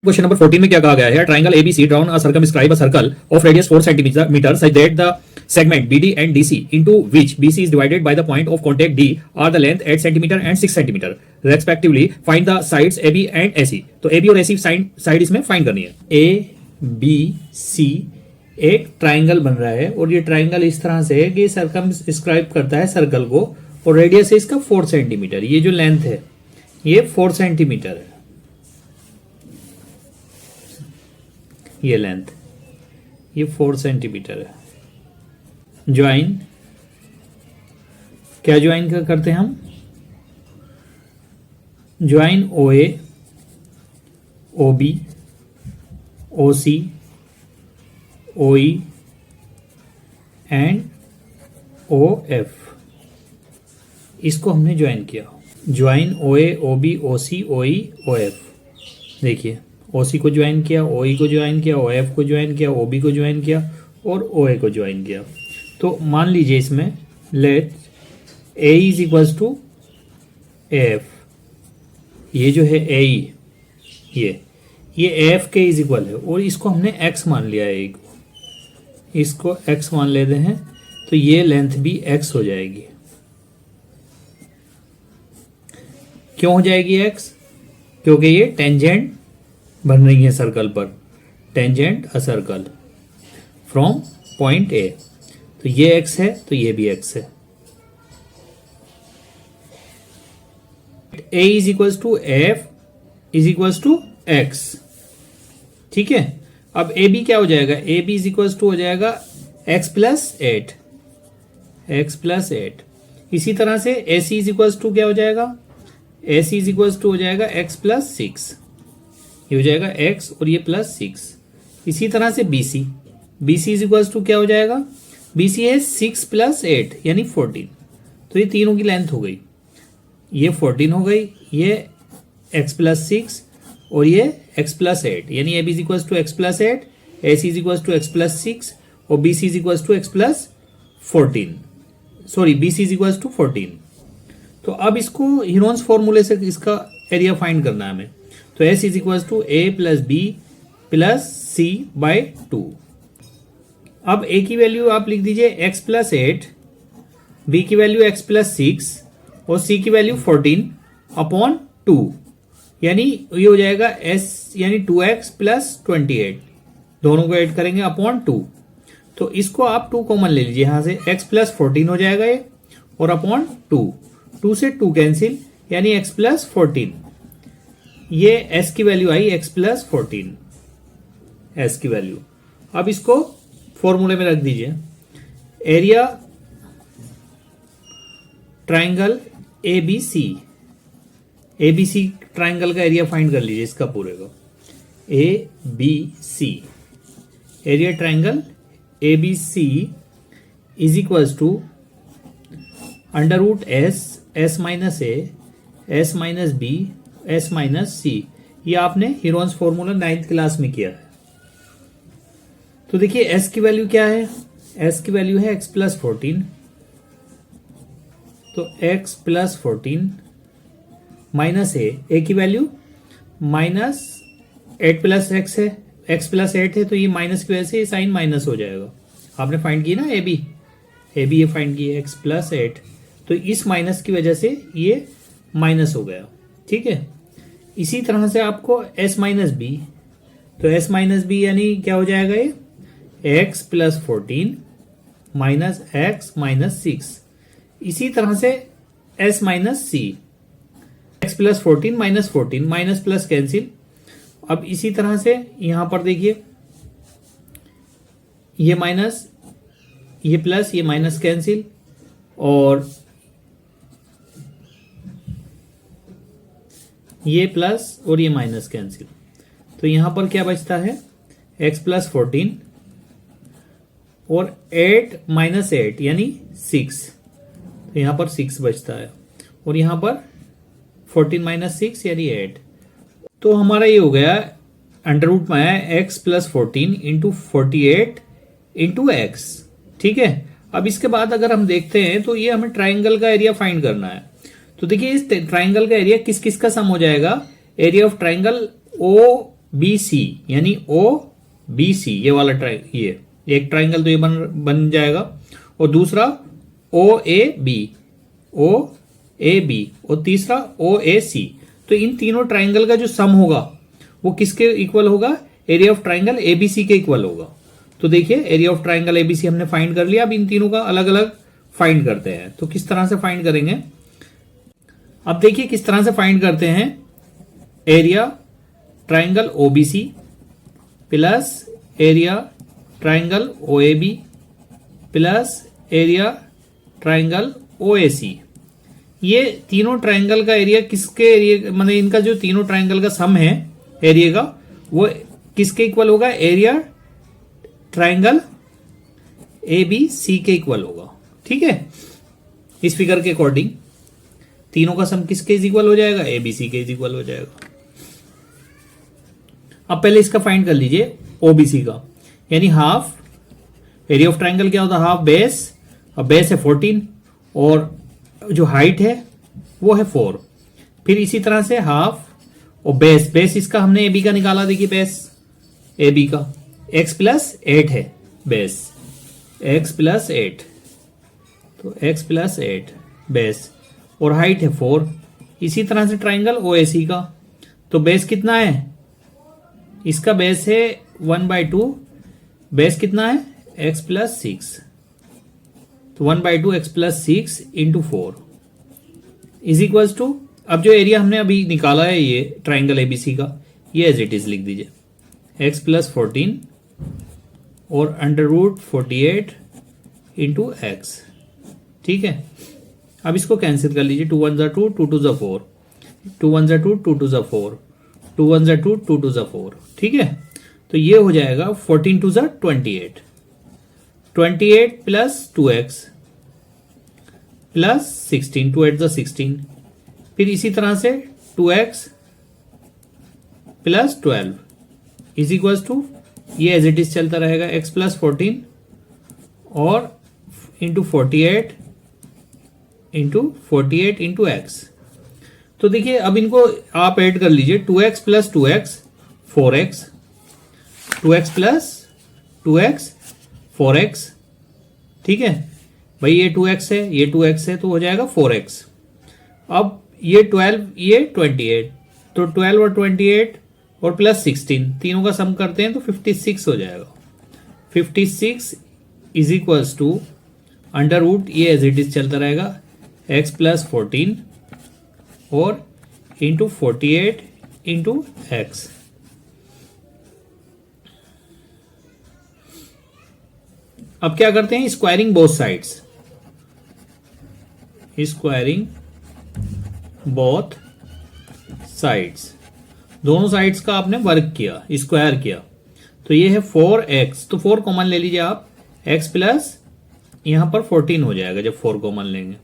Question number 14 में क्या कहा गया है? Triangle ABC drawn a circumscribe a circle of radius 4 cm such that the segment BD and DC into which BC is divided by the point of contact D are the length 8 cm and 6 cm respectively. Find the sides AB and AC. तो AB और AC side इसमें find करनी है. ABC एक triangle बन रहा है और ये ट्राइंगल इस तरह से है कि सर्कमस्क्राइब करता है सर्कल को और रेडियस है इसका 4 सेंटीमीटर. ये जो लेंथ है ये 4 सेंटीमीटर है. ये लेंथ ये 4 सेंटीमीटर है. ज्वाइन क्या ज्वाइन करते हैं हम? Join OA OB OC OE and OF. इसको हमने ज्वाइन किया. Join OA OB OC OE OF. देखिए OC को ज्वाइन किया, OE को ज्वाइन किया, OF को ज्वाइन किया, OB को ज्वाइन किया और OA को ज्वाइन किया. तो मान लीजिए इसमें let A is equals to AF. ये जो है AE ये AF के इज इक्वल है और इसको हमने X मान लिया है. A को इसको X मान लेते हैं तो ये लेंथ भी X हो जाएगी. क्यों हो जाएगी X? क्योंकि ये टेंजेंट बन रही है सर्कल पर. Tangent a circle from point A. तो ये X है तो ये भी X है. A is equals to F is equals to X. ठीक है. अब AB क्या हो जाएगा? AB इज इक्वल्स टू हो जाएगा X प्लस 8. X plus 8. इसी तरह से AC इज इक्वल्स टू क्या हो जाएगा? AC इज इक्वल्स टू हो जाएगा X प्लस 6. ये हो जाएगा X और ये प्लस 6. इसी तरह से BC इज इक्वल्स टू क्या हो जाएगा? BC है 6 प्लस 8 यानी 14. तो ये तीनों की लेंथ हो गई. ये 14 हो गई, ये X प्लस 6 और ये X प्लस 8 यानी AB is equals to X plus 8, AC is equals to X plus 6 और BC is equals to X plus 14. Sorry BC is equals to 14. तो अब इसको हीरोन्स फॉर्मूले से इसका एरिया फाइंड करना है हमें. तो S is equals to A plus B plus C by 2. अब A की वैल्यू आप लिख दीजिए X प्लस 8, B की वैल्यू X प्लस 6 और C की वैल्यू 14 अपॉन 2 यानी ये हो जाएगा S यानी 2X प्लस 28. दोनों को ऐड करेंगे अपॉन 2. तो इसको आप 2 कॉमन ले लीजिए. यहां से X प्लस 14 हो जाएगा ये और अपॉन 2 से 2 कैंसिल यानी X प्लस 14. ये S की वैल्यू आई X प्लस 14. S की वैल्यू. अब इसको फॉर्मूले में रख दीजिए. एरिया ट्राइंगल ABC ट्राइंगल का एरिया फाइंड कर लीजिए इसका पूरे का. ABC area triangle ABC is equals to under root S minus A S minus B S minus C. ये आपने हीरोन्स फॉर्मूला 9th क्लास में किया है. तो देखिए S की वैल्यू क्या है? S की वैल्यू है X प्लस 14. तो X प्लस 14 माइनस A की वैल्यू माइनस 8 प्लस X है. X प्लस 8 है तो ये माइनस की वजह से ये साइन माइनस हो जाएगा. आपने फाइंड की ना AB ये फाइंड की X प्लस 8. तो इस माइनस की वजह से ये माइनस हो गया. ठीक है. इसी तरह से आपको S माइनस B. तो S माइनस B यानी क्या हो जाएगा? ये X plus 14 minus X minus 6. इसी तरह से S minus C. X plus 14 minus plus cancel. अब इसी तरह से यहां पर देखिए ये माइनस ये प्लस ये माइनस कैंसिल और ये प्लस और ये माइनस कैंसिल. तो यहां पर क्या बचता है? X प्लस 14 और 8 माइनस 8 यानी 6. तो यहां पर 6 बचता है और यहां पर 14 माइनस 6 यानी 8. तो हमारा ये हो गया अंडर रूट में आया X plus 14 into 48 into X. ठीक है. अब इसके बाद अगर हम देखते हैं तो ये हमें ट्राइंगल का एरिया फाइंड करना है. तो देखिए इस ट्राइंगल का एरिया किस किस का सम हो जाएगा? Area of triangle O B C, यानी ओ बी सी, ये वाला ये एक ट्राइंगल तो ये बन जाएगा, और दूसरा ओ ए बी और तीसरा ओ ए सी। तो इन तीनों ट्राइंगल का जो सम होगा वो किसके इक्वल होगा? एरिया ऑफ ट्राइंगल एबीसी के इक्वल होगा। तो देखिए एरिया ऑफ ट्राइंगल एबीसी हमने फाइंड कर लिया। अब इन तीनों का अलग अलग फाइंड करते हैं। तो किस तरह से फाइंड करेंगे? अब देखिए किस तरह से फाइंड करते हैं। Area triangle OBC plus area triangle OAB plus area triangle OAC. ये तीनों ट्राइंगल का एरिया किसके एरिया, मतलब इनका जो तीनों ट्राइंगल का सम है एरिया का, वो किसके इक्वल होगा? Area triangle A B C के इक्वल होगा। ठीक है, इस फिगर के अकॉर्डिंग तीनों का सम किसके इक्वल हो जाएगा? ए बी सी के इक्वल हो जाएगा। अब पहले इसका फाइंड कर लीजिए ओबीसी का, यानी हाफ एरिया ऑफ ट्राइंगल क्या होता है? हाफ बेस, अब बेस है 14 और जो हाइट है वो है 4। फिर इसी तरह से हाफ और बेस इसका हमने ए बी का निकाला। देखिए बेस ए बी का x+8 है बेस, x+8, तो x+8 बेस और हाइट है 4। इसी तरह से ट्राइंगल ओएसी का, तो बेस कितना है? इसका बेस है 1/2, बेस कितना है? x+6, तो 1/2 x+6 into 4 is equals to, अब जो एरिया हमने अभी निकाला है ये ट्राइंगल एबीसी का, ये एज इट इज लिख दीजिए, x+14 और √48 इंटू एक्स। ठीक है, अब इसको कैंसिल कर लीजिए। 2 1 2, 2 2 4, 2 1 2, 2 2 4, 2 1 2, 2 2 4। ठीक है, तो ये हो जाएगा 14 2 28, 28 प्लस 2x प्लस 16, 2 8 16। फिर इसी तरह से 2x plus 12 is equal to, ये एज इट इज चलता रहेगा, x+14 और इंटू 48 इंटू एक्स। तो देखिए अब इनको आप ऐड कर लीजिए, 2x plus 2x 4x, 2x plus 2x 4x। ठीक है भाई, ये 2x है, ये 2x है, तो हो जाएगा 4x। अब ये 12, ये 28, तो 12 और 28 और प्लस 16 तीनों का सम करते हैं तो 56 हो जाएगा। 56 is equals to under root, ये एज इट इज चलता रहेगा, x+14 और इंटू 48 इंटू एक्स। अब क्या करते हैं? Squaring both sides, squaring both sides, दोनों साइड्स का आपने वर्क किया, स्क्वायर किया। तो ये है 4x, तो 4 कॉमन ले लीजिए आप, x प्लस यहां पर 14 हो जाएगा जब 4 कॉमन लेंगे।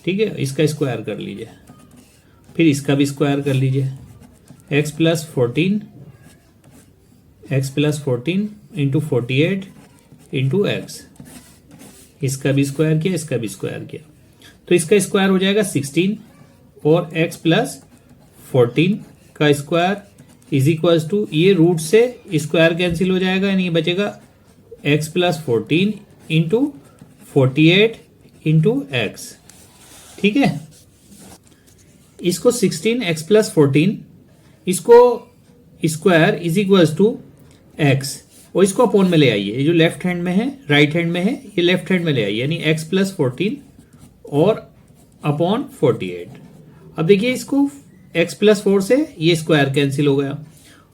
ठीक है, इसका स्क्वायर कर लीजिए, फिर इसका भी स्क्वायर कर लीजिए, x+14 इंटू 48 इंटू एक्स। इसका भी स्क्वायर किया, इसका भी स्क्वायर किया, तो इसका स्क्वायर हो जाएगा 16 और x+14 का स्क्वायर इज इक्वल टू, ये रूट से स्क्वायर कैंसिल हो जाएगा, यानी ये बचेगा x+14 इंटू 48 इंटू एक्स। ठीक है, इसको 16 x+14 इसको square is equal to x, और इसको अपॉन में ले आइए, ये जो लेफ्ट हैंड में है राइट हैंड में है, ये लेफ्ट हैंड में ले आइए, यानी x+14 और अपॉन 48। अब देखिए इसको x+4 से ये स्क्वायर कैंसिल हो गया,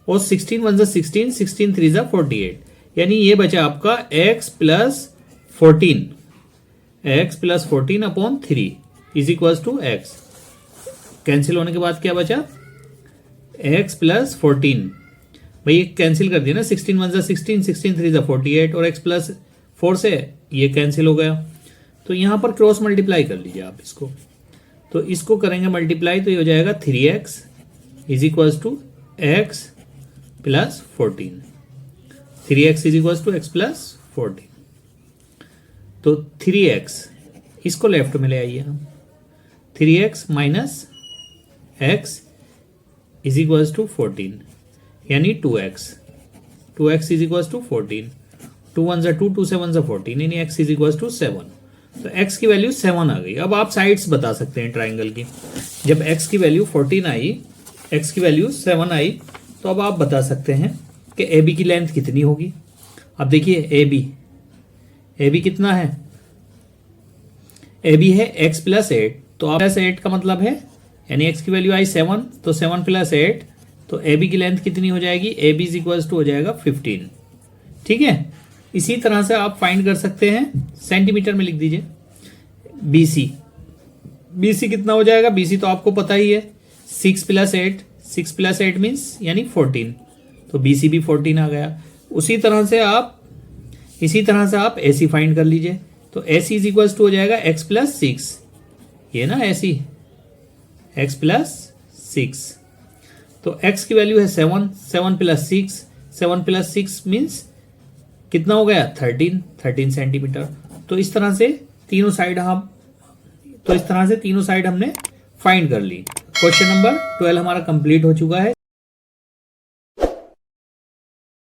और 16 1 16, 16 3 48, यानी ये बचा आपका x+14 upon 3 is equal to x. Cancel होने के बाद क्या बचा? x+14, भाई ये कैंसिल कर दिया ना, 16 1 16, 16 3 48 और x+4 से ये कैंसिल हो गया। तो यहां पर क्रॉस मल्टीप्लाई कर लीजिए आप इसको, तो इसको करेंगे मल्टीप्लाई, तो ये हो जाएगा 3x is equal to x+14, 3x is equal to x+14। तो 3x इसको लेफ्ट में ले आइए हम, 3x minus x is equal to 14, यानी 2x, 2x is equal to 14, 2 1 2, 2 7 14, यानी x इज इक्वल टू 7। तो x की वैल्यू 7 आ गई। अब आप साइड्स बता सकते हैं ट्राइंगल की। जब x की वैल्यू 14 आई, x की वैल्यू 7 आई, तो अब आप बता सकते हैं कि AB की लेंथ कितनी होगी। अब देखिए AB कितना है, AB है x प्लस 8, तो आप प्लस 8 का मतलब है, यानी x की वैल्यू आई 7, तो 7 प्लस 8, तो AB की लेंथ कितनी हो जाएगी, AB इज इक्वल टू हो जाएगा 15। ठीक है, इसी तरह से आप फाइंड कर सकते हैं, सेंटीमीटर में लिख दीजिए BC कितना हो जाएगा, BC तो आपको पता ही है 6 प्लस 8 मीन्स यानी 14, तो BC भी 14 आ गया। इसी तरह से आप AC फाइंड कर लीजिए, तो AC इज इक्वल टू हो जाएगा x प्लस 6, ये ना AC, x प्लस 6, तो x की वैल्यू है 7, 7 प्लस 6, 7 प्लस 6 मीन्स कितना हो गया 13 सेंटीमीटर। तो इस तरह से तीनों साइड हमने फाइंड कर ली। क्वेश्चन नंबर 12 हमारा कंप्लीट हो चुका है।